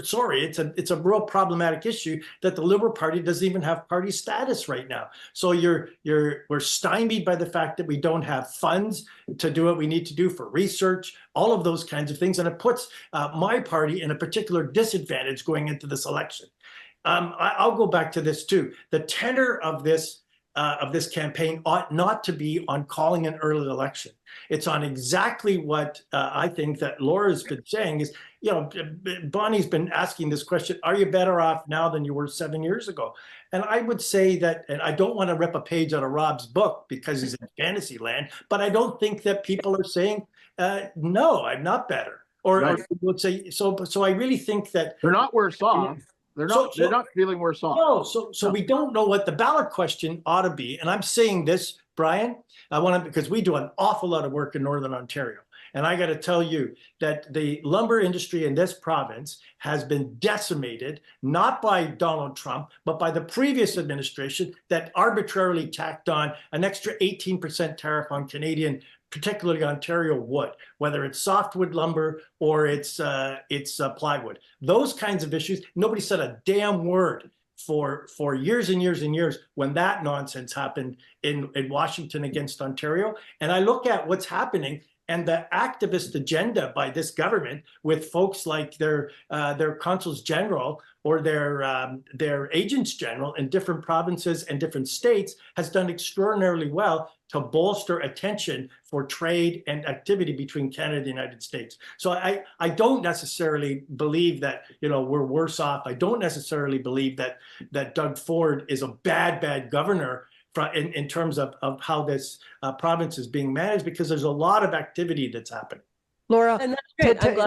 sorry, it's a real problematic issue that the Liberal Party doesn't even have party status right now. So we're stymied by the fact that we don't have funds to do what we need to do for research, all of those kinds of things. And it puts my party in a particular disadvantage going into this election. I'll go back to this too. The tenor of this campaign ought not to be on calling an early election. It's on exactly what I think that Laura's been saying is, Bonnie's been asking this question, are you better off now than you were 7 years ago? And I would say that, and I don't want to rip a page out of Rob's book because he's in fantasy land, but I don't think that people are saying, no, I'm not better. Or would say, so I really think that they're not worse off. They're not feeling worse off. No, so we don't know what the ballot question ought to be. And I'm saying this, Brian, because we do an awful lot of work in Northern Ontario. And I got to tell you that the lumber industry in this province has been decimated, not by Donald Trump, but by the previous administration that arbitrarily tacked on an extra 18% tariff on Canadian, particularly Ontario wood, whether it's softwood lumber or it's plywood. Those kinds of issues, nobody said a damn word for years and years and years when that nonsense happened in Washington against Ontario. And I look at what's happening and the activist agenda by this government with folks like their consuls general or their agents general in different provinces and different states has done extraordinarily well to bolster attention for trade and activity between Canada and the United States. So I don't necessarily believe that we're worse off. I don't necessarily believe that Doug Ford is a bad governor in terms of how this province is being managed, because there's a lot of activity that's happening. Laura, and that's great.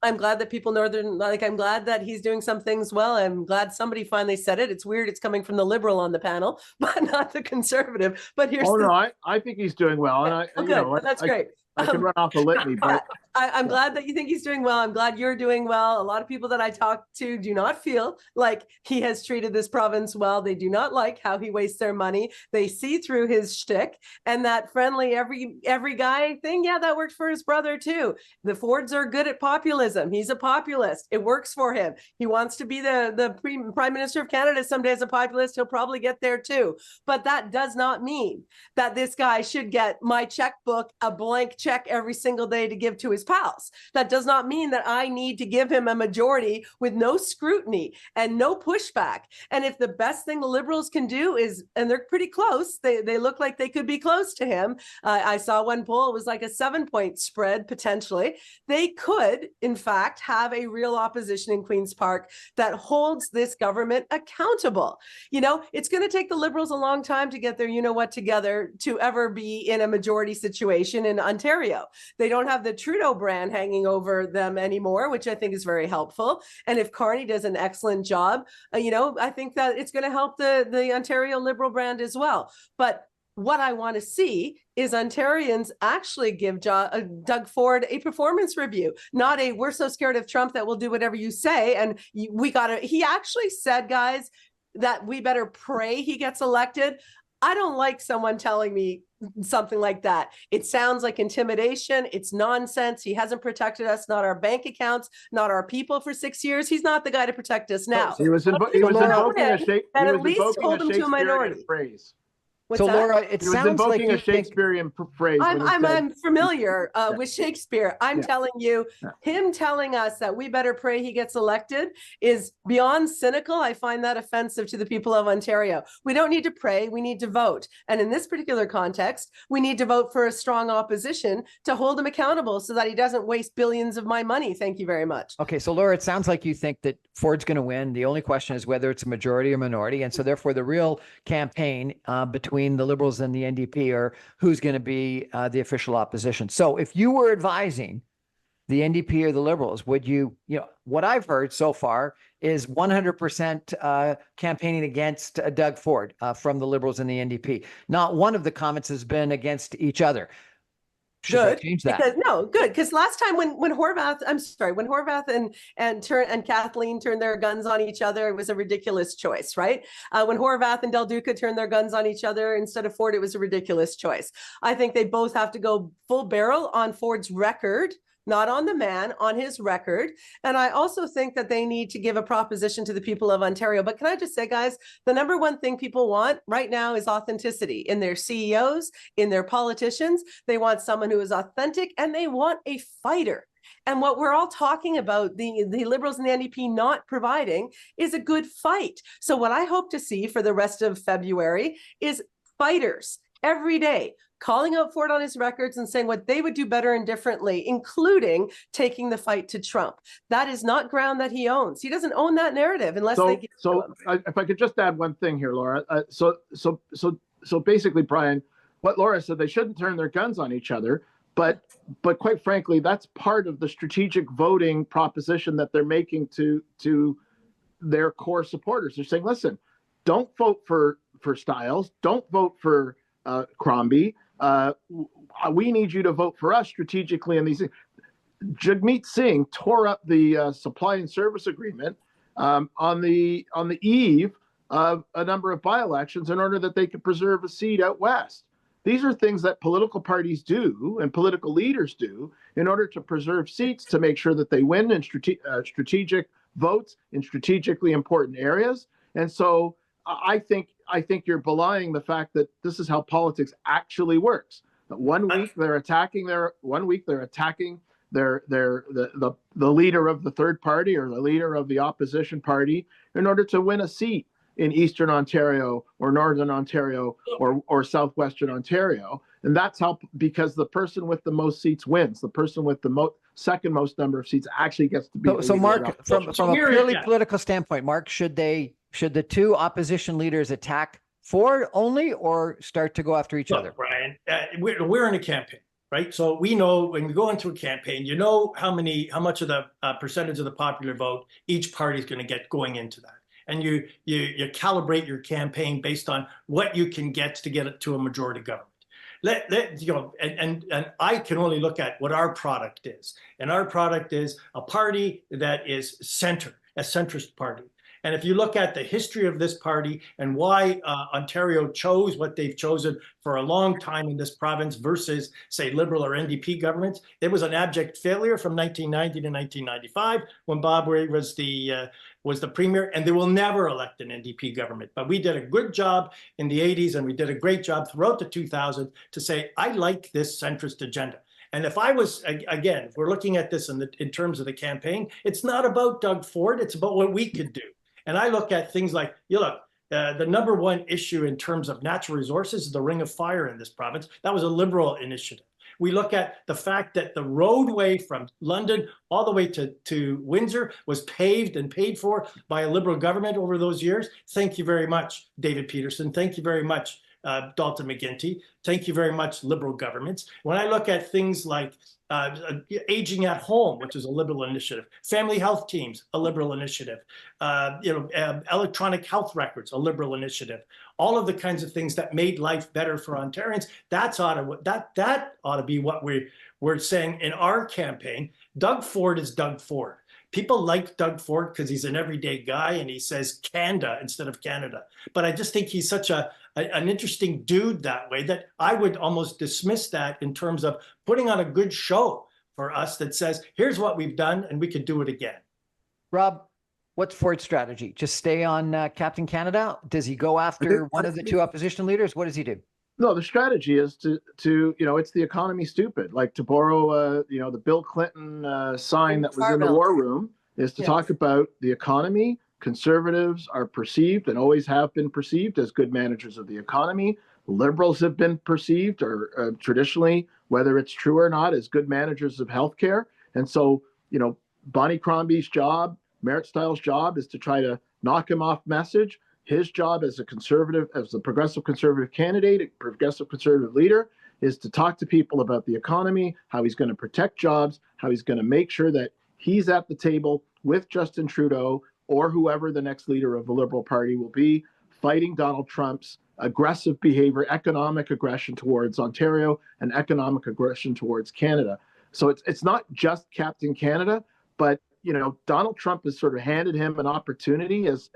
I'm glad that people I'm glad that he's doing some things well. I'm glad somebody finally said it. It's weird it's coming from the Liberal on the panel, but not the Conservative. But here's I think he's doing well, and that's great. I can run off a litany, but I'm glad that you think he's doing well. I'm glad you're doing well. A lot of people that I talk to do not feel like he has treated this province well. They do not like how he wastes their money. They see through his shtick and that friendly every guy thing. Yeah, that worked for his brother too. The Fords are good at populism. He's a populist. It works for him. He wants to be the Prime Minister of Canada someday as a populist. He'll probably get there too. But that does not mean that this guy should get my checkbook, a blank check check every single day to give to his pals. That does not mean that I need to give him a majority with no scrutiny and no pushback. And if the best thing the Liberals can do is, and they're pretty close, they look like they could be close to him. I saw one poll, it was like a 7-point spread potentially. They could, in fact, have a real opposition in Queen's Park that holds this government accountable. You know, it's going to take the Liberals a long time to get their you-know-what together to ever be in a majority situation in Ontario. They don't have the Trudeau brand hanging over them anymore, which I think is very helpful. And if Carney does an excellent job, you know, I think that it's going to help the Ontario Liberal brand as well. But what I want to see is Ontarians actually give Doug Ford a performance review, not a we're so scared of Trump that we'll do whatever you say. And he actually said, guys, that we better pray he gets elected. I don't like someone telling me something like that. It sounds like intimidation. It's nonsense. He hasn't protected us, not our bank accounts, not our people for 6 years. He's not the guy to protect us now. He was invoking a Shakespearean phrase. What's so that? Laura, it He was sounds like invoking a Shakespearean phrase. I'm familiar with Shakespeare. I'm telling you, him telling us that we better pray he gets elected is beyond cynical. I find that offensive to the people of Ontario. We don't need to pray. We need to vote. And in this particular context, we need to vote for a strong opposition to hold him accountable so that he doesn't waste billions of my money. Thank you very much. Okay, so Laura, it sounds like you think that Ford's going to win. The only question is whether it's a majority or minority. And so therefore the real campaign between the Liberals and the NDP are who's going to be the official opposition. So if you were advising the NDP or the Liberals, would you know, what I've heard so far is 100% campaigning against Doug Ford from the Liberals and the NDP. Not one of the comments has been against each other. Should change that? Because last time when Horvath and Kathleen turned their guns on each other, it was a ridiculous choice, right? When Horvath and Del Duca turned their guns on each other instead of Ford, it was a ridiculous choice. I think they both have to go full barrel on Ford's record, not on the man, on his record. And I also think that they need to give a proposition to the people of Ontario. But can I just say, guys, the number one thing people want right now is authenticity in their CEOs, in their politicians. They want someone who is authentic and they want a fighter. And what we're all talking about, the Liberals and the NDP not providing, is a good fight. So what I hope to see for the rest of February is fighters every day, calling out Ford on his records and saying what they would do better and differently, including taking the fight to Trump. That is not ground that he owns. He doesn't own that narrative unless they give it to him. If I could just add one thing here, Laura. So basically, Brian, what Laura said, they shouldn't turn their guns on each other. But quite frankly, that's part of the strategic voting proposition that they're making to their core supporters. They're saying, listen, don't vote for Stiles, don't vote for Crombie. We need you to vote for us strategically in these things. Jagmeet Singh tore up the supply and service agreement on the eve of a number of by-elections in order that they could preserve a seat out west. These are things that political parties do and political leaders do in order to preserve seats, to make sure that they win in strategic votes in strategically important areas. And so I think you're belying the fact that this is how politics actually works. That one week they're attacking the leader of the third party or the leader of the opposition party in order to win a seat in Eastern Ontario or Northern Ontario or Southwestern Ontario. And that's how, because the person with the most seats wins. The person with the second most number of seats actually gets to be. So Mark, from a purely political standpoint, Mark, should the two opposition leaders attack Ford only or start to go after each other? Brian, we're in a campaign, right? So we know when we go into a campaign, you know how much of the percentage of the popular vote each party is going to get going into that. And you calibrate your campaign based on what you can get it to a majority government. And I can only look at what our product is. And our product is a party that is a centrist party. And if you look at the history of this party and why Ontario chose what they've chosen for a long time in this province versus, say, Liberal or NDP governments, it was an abject failure from 1990 to 1995 when Bob Rae was the premier, and they will never elect an NDP government. But we did a good job in the 80s, and we did a great job throughout the 2000s to say, I like this centrist agenda. And if I was, again, if we're looking at this in terms of the campaign, it's not about Doug Ford, it's about what we could do. And I look at things like, the number one issue in terms of natural resources is the Ring of Fire in this province. That was a Liberal initiative. We look at the fact that the roadway from London all the way to Windsor was paved and paid for by a Liberal government over those years. Thank you very much, David Peterson. Thank you very much, Dalton McGuinty. Thank you very much, Liberal governments. When I look at things like aging at home, which is a Liberal initiative, family health teams, a Liberal initiative, electronic health records, a Liberal initiative, all of the kinds of things that made life better for Ontarians, that ought to be what we're saying in our campaign. Doug Ford is Doug Ford. People like Doug Ford because he's an everyday guy and he says Canada instead of Canada. But I just think he's such an interesting dude that way that I would almost dismiss that in terms of putting on a good show for us that says, here's what we've done and we could do it again. Rob, what's Ford's strategy? Just stay on Captain Canada? Does he go after one of the two opposition leaders? What does he do? No, the strategy is to it's the economy stupid. Like, to borrow the Bill Clinton sign that was in the war room, is to talk about the economy. Conservatives are perceived and always have been perceived as good managers of the economy. Liberals have been perceived, or traditionally, whether it's true or not, as good managers of healthcare. And so, Bonnie Crombie's job, Merritt Styles' job, is to try to knock him off message. His job as a conservative, as a progressive conservative candidate, a progressive conservative leader, is to talk to people about the economy, how he's going to protect jobs, how he's going to make sure that he's at the table with Justin Trudeau or whoever the next leader of the Liberal Party will be, fighting Donald Trump's aggressive behavior, economic aggression towards Ontario and economic aggression towards Canada. So it's not just Captain Canada, but Donald Trump has sort of handed him an opportunity, as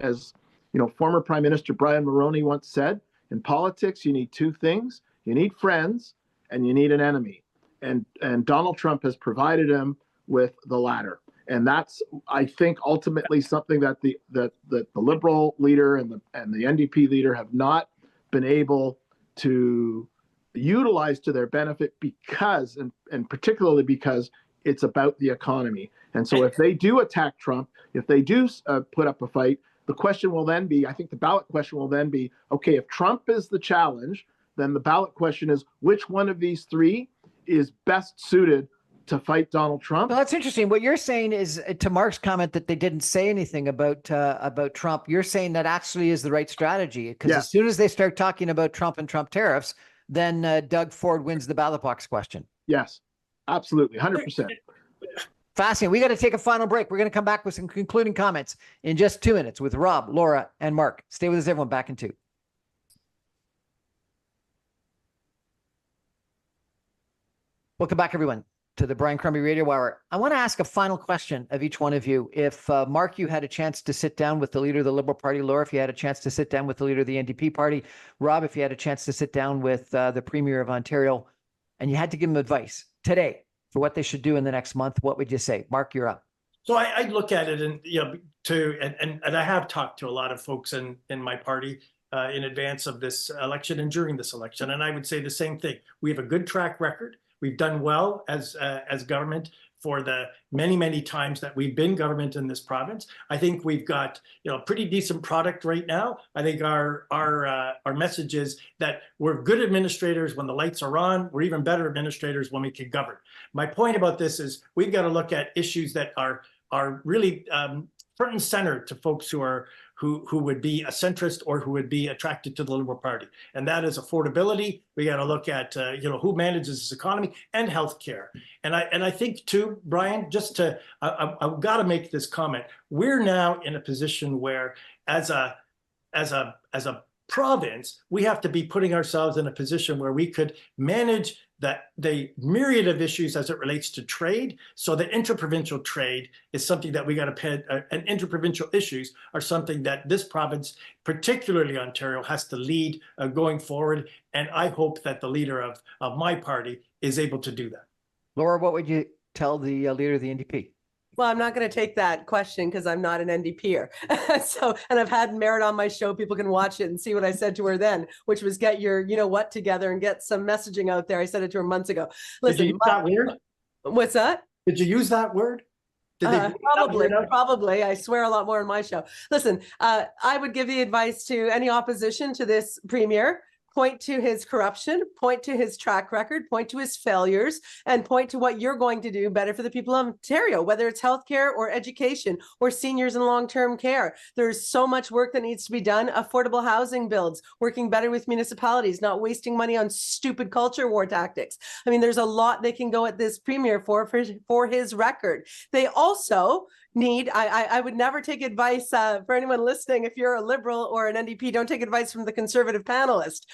former Prime Minister Brian Mulroney once said, in politics, you need two things. You need friends and you need an enemy. And Donald Trump has provided him with the latter. And that's, I think, ultimately something that the Liberal leader and the NDP leader have not been able to utilize to their benefit, because, and particularly because it's about the economy. And so if they do attack Trump, if they do put up a fight, the question will then be, I think the ballot question will then be, okay, if Trump is the challenge, then the ballot question is, which one of these three is best suited to fight Donald Trump? Well, that's interesting. What you're saying is, to Mark's comment that they didn't say anything about Trump, you're saying that actually is the right strategy, because as soon as they start talking about Trump and Trump tariffs, then Doug Ford wins the ballot box question. Yes, absolutely, 100%. Fascinating. We got to take a final break. We're going to come back with some concluding comments in just 2 minutes with Rob, Laura, and Mark. Stay with us, everyone. Back in 2. Welcome back, everyone, to the Brian Crombie Radio Hour. I want to ask a final question of each one of you. If, Mark, you had a chance to sit down with the leader of the Liberal Party, Laura, if you had a chance to sit down with the leader of the NDP Party, Rob, if you had a chance to sit down with the Premier of Ontario, and you had to give them advice today for what they should do in the next month, what would you say? Mark, you're up. So I look at it, and and I have talked to a lot of folks in my party in advance of this election and during this election, and I would say the same thing. We have a good track record. We've done well as government for the many times that we've been government in this province. I think we've got a pretty decent product right now. I think our message is that we're good administrators when the lights are on. We're even better administrators when we can govern. My point about this is we've got to look at issues that are really front and center to folks who would be a centrist or who would be attracted to the Liberal Party. And that is affordability. We got to look at, who manages this economy, and healthcare. And I think too, Brian, I've got to make this comment. We're now in a position where as a province, we have to be putting ourselves in a position where we could manage the myriad of issues as it relates to trade. So the interprovincial trade is something that we got to pay, and interprovincial issues are something that this province, particularly Ontario, has to lead going forward. And I hope that the leader of my party is able to do that. Laura, what would you tell the leader of the NDP? Well, I'm not going to take that question because I'm not an NDPer. So, and I've had Merritt on my show. People can watch it and see what I said to her then, which was get your, you know what, together and get some messaging out there. I said it to her months ago. Did you use that word? What's that? Did you use that word? Did they Probably. I swear a lot more on my show. Listen, I would give the advice to any opposition to this premier. Point to his corruption, point to his track record, point to his failures, and point to what you're going to do better for the people of Ontario, whether it's healthcare or education or seniors in long-term care. There's so much work that needs to be done. Affordable housing builds, working better with municipalities, not wasting money on stupid culture war tactics. I mean, there's a lot they can go at this premier for his record. They also need, I would never take advice for anyone listening. If you're a Liberal or an NDP, don't take advice from the Conservative panelist.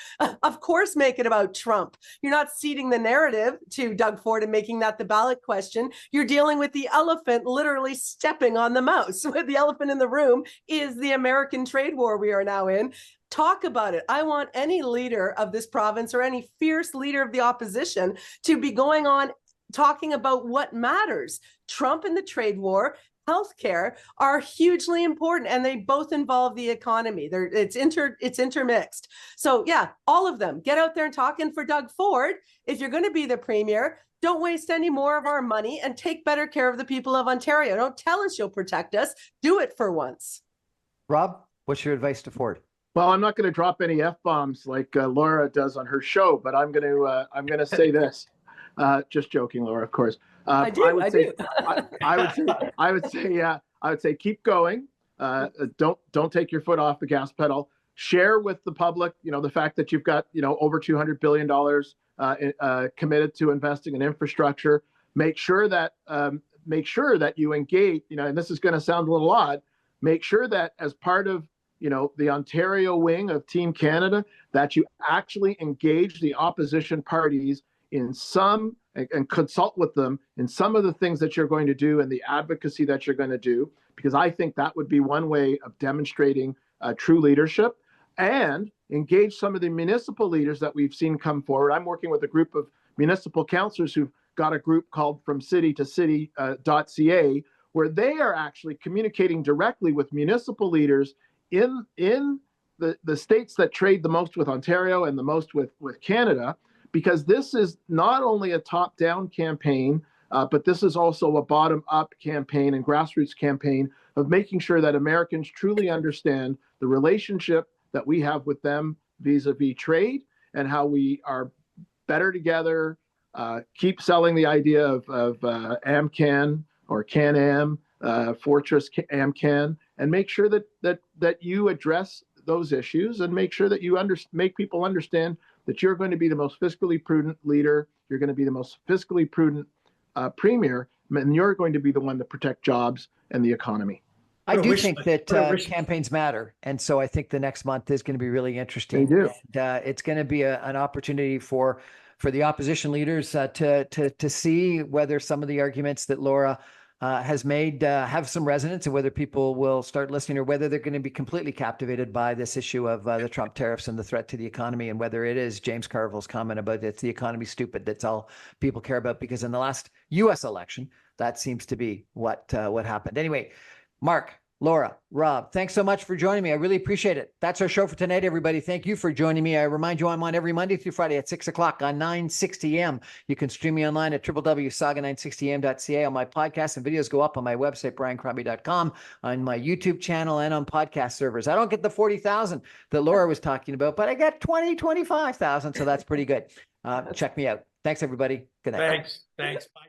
Of course, make it about Trump. You're not ceding the narrative to Doug Ford and making that the ballot question. You're dealing with the elephant literally stepping on the mouse. The elephant in the room is the American trade war we are now in. Talk about it. I want any leader of this province or any fierce leader of the opposition to be going on talking about what matters. Trump and the trade war, healthcare are hugely important, and they both involve the economy. It's intermixed. So yeah, all of them. Get out there and talk. And for Doug Ford, if you're going to be the premier, don't waste any more of our money and take better care of the people of Ontario. Don't tell us you'll protect us. Do it for once. Rob, what's your advice to Ford? Well, I'm not going to drop any F-bombs like Laura does on her show, but I'm going to say this. Just joking, Laura, of course. I would say keep going. Don't take your foot off the gas pedal. Share with the public, the fact that you've got, over $200 billion committed to investing in infrastructure. Make sure that you engage, and this is going to sound a little odd. Make sure that as part of the Ontario wing of Team Canada, that you actually engage the opposition parties in some and consult with them in some of the things that you're going to do and the advocacy that you're going to do, because I think that would be one way of demonstrating true leadership. And engage some of the municipal leaders that we've seen come forward. I'm working with a group of municipal councillors who've got a group called From City to City.ca, where they are actually communicating directly with municipal leaders in the states that trade the most with Ontario and the most with Canada, because this is not only a top-down campaign, but this is also a bottom-up campaign and grassroots campaign of making sure that Americans truly understand the relationship that we have with them vis-a-vis trade and how we are better together, keep selling the idea of AmCan or Can-Am, Fortress AmCan, and make sure that you address those issues and make sure that you make people understand that you're going to be the most fiscally prudent leader, you're going to be the most fiscally prudent premier, and you're going to be the one to protect jobs and the economy. I do think that campaigns matter. And so I think the next month is going to be really interesting. They do. And, it's going to be an opportunity for the opposition leaders to see whether some of the arguments that Laura has made have some resonance, and whether people will start listening, or whether they're going to be completely captivated by this issue of the Trump tariffs and the threat to the economy, and whether it is James Carville's comment about it's the economy stupid. That's all people care about, because in the last U.S. election, that seems to be what happened. Anyway, Mark, Laura, Rob, thanks so much for joining me. I really appreciate it. That's our show for tonight, everybody. Thank you for joining me. I remind you, I'm on every Monday through Friday at 6 o'clock on 960 AM. You can stream me online at www.saga960am.ca. All my podcasts and videos go up on my website, briancrombie.com, on my YouTube channel, and on podcast servers. I don't get the 40,000 that Laura was talking about, but I get 25,000. So that's pretty good. Check me out. Thanks, everybody. Good night. Thanks. Bye.